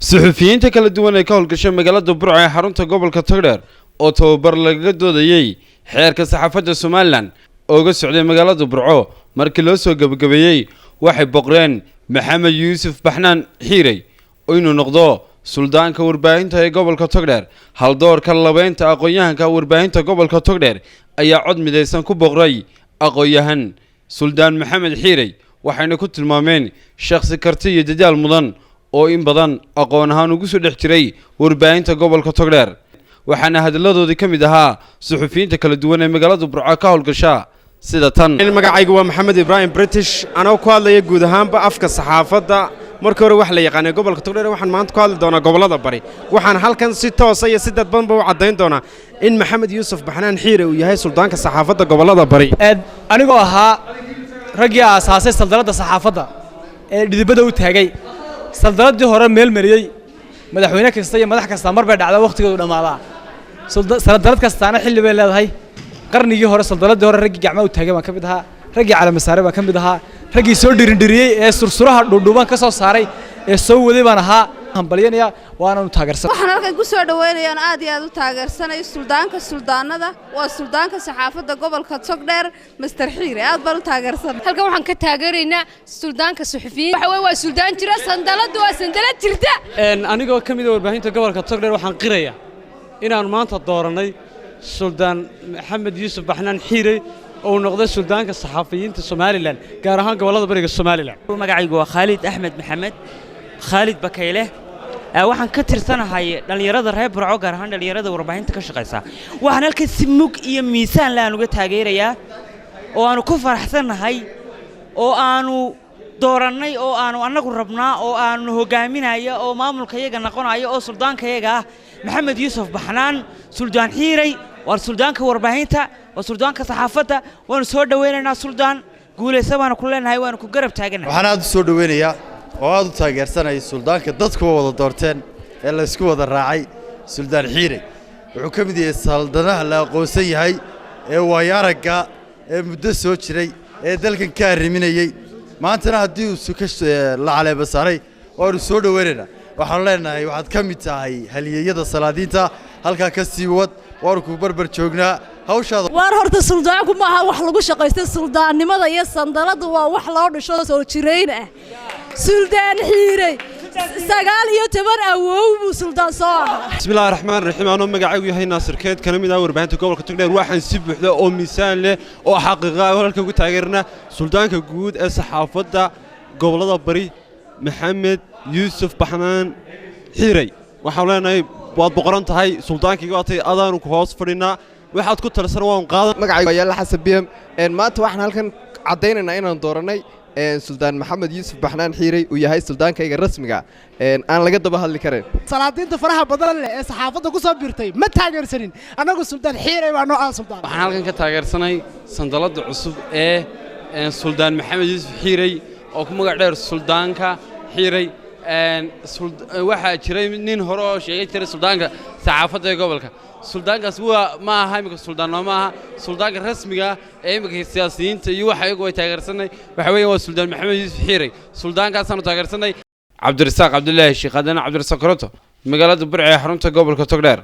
suxufiyiinta kala duwan ee ka howlgashay magaalada Burco ee xarunta gobolka Togdheer oo tababar laga doodayay xeerka saxaafadda Somaliland oo uga socday magaalada Burco markii loo soo gabagabeeyay waxay boqreen Maxamed Yuusuf Baxnaan Xiirey oo inuu noqdo suldaanka warbaahinta ee gobolka Togdheer hal doorka labeynta aqoonyahanka warbaahinta gobolka Togdheer ayaa cod midaysan ku boqray aqoonyahan Suldaan Maxamed Xiirey waxayna ku tilmaameen shakhsi karti iyo dadaal mudan oo in badan aqoon ahaan ugu soo dhex jiray warbaahinta gobolka Togdheer waxaana hadaladoodii kamid ahaa suxufiyiinta kala duwan ee magaalada Burco ka howlgasha sida tan magacaygu waa Maxamed Ibrahim British anoo ku hadlaya guud ahaanba afka saxaafadda markii hore wax la yaqaan gobolka Togdheer waxaan maanta ku hadli doonaa gobolada bari waxaan halkan si toos ah iyo si dadban u cadeyn doonaa in Maxamed Yuusuf Baxnaan Xiirey uu yahay suldaanka saxaafadda gobolada bari anigoo ahaa ragii aasaasay saldanada saxaafadda ee dhidibada u taagay saldanadii hore meel mariyay madaxweyne kasta iyo madax kasta mar bay dhacdaa waqtigeedu dhamaadaa saldanad kastaana xilli bay leedahay qarnigii hore saldanadii hore ragii gacmo u taagay baan kamid ahaa ragii calaamasaare baan kamid ahaa ragii soo dhirindiriyay ee sursuraha dhuudhuuban ka soo saaray ee soo waday baan ahaa hambalyanaya waana u taageersan waxaan halkan ku soo dhaweynayaan aad iyo aad u taageersanay suldaanka suldaanada waa suldaanka saxaafadda gobolka Togdheer Mr Xiirey aad baan u taageersan halkan waxaan ka taageeraynaa suldaanka suxufiyiin waxa waa suldaan jira sandaladu waa sandalad jirta anigoo kamid ah warbaahinta gobolka Togdheer waxaan qirayaa inaan maanta dooranay suldaan Maxamed Yuusuf Baxnaan Xiirey oo noqday suldaanka saxafiyiinta Somaliland gaar ahaan gobolada bariga Somaliland magacaygu waa Khalid Axmed Maxamed Khalid Bakayle waxaan ka tirsanahay dhalinyarada reer Burco gaar ahaan dhalinyarada warbaahinta ka shaqeysa waxaan halka si mug iyo miisaan la aan uga taageerayaa oo aanu ku faraxsanahay oo aanu dooranay oo aanu anagu rabnaa oo aanu hogaaminaya oo maamulka iyaga noqonayo oo suldaanka iyaga Maxamed Yuusuf Baxnaan Suldaan Xiirey waa suldaanka warbaahinta waa suldaanka saxaafadda waan soo dhaweynaynaa suldaan guuleysa baan ku leenahay waan ku garab taaganahay waxaan aad soo dhaweynayaa oo aad u taageersanay suldaanka dadku wada doorteen ee la isku wada raacay Suldaan Xiirey wuxuu ka mid yahay saldanaha la aqoonsan yahay ee waayaraga ee muddo soo jiray ee dalkan ka arriminayay maantana haddii uu la caleeba saaray oo soo dhaweynayna waxaan leenahay waxaad ka mid tahay halyeeyada salaadiinta halka ka sii wad warku barbar joognaa hawshaada war horta suldaanku ma aha wax lagu shaqeysto suldaannimada iyo sandaladu waa wax loo dhisho soo jireen ah Suldaan Xiirey 19 awoow buu suldaan soo ahaa bismillaahir rahmaanir rahiim anoo magacaygu yahay Naasir Keed kana mid ah warbaahinta gobolka Togdheer waxaan si buuxda oo miisaan leh oo xaqiiqo ah halka ugu taageerna suldaanka guud ee saxaafadda gobolada bari Maxamed Yuusuf Baxnaan Xiirey waxaan leenahay waad boqoran tahay suldaankii waatay adaanu ku hoos fadhinaa waxaad ku talsan waan qaadan magacaygu Yaalla Xasabiyam maanta waxaan halkan cadeynaynaa inaan dooranay Suldaan Maxamed Yuusuf Baxnaan Xiirey uu yahay suldaankayga rasmiga aan laga daba hadli karin salaadiinta faraha badan leh ee saxaafadda ku soo biirtay ma taageersanin anagu Suldaan Xiirey baa noo suldaan waxaan halkan ka taageersanay sandalada cusub ee Suldaan Maxamed Yuusuf Xiirey oo ku magac dheer suldaanka Xiirey waxa jiray nin hore oo sheegay jiray suldaanka saxaafadda ee gobolka suldaankaas waa ma aha imika suldaanno ma aha suldaanka rasmiga ee imika siyaasiyiinta iyo waxa iyagu ay taageersanay waxa weeye waa Suldaan Maxamed Yuusuf Xiirey suldaankaas aanu taageersanay Cabdirasaaq Cabdullaahi Sheekh Adana Cabdirasaaq Koronto magaalada Burco ee xarunta gobolka Togdheer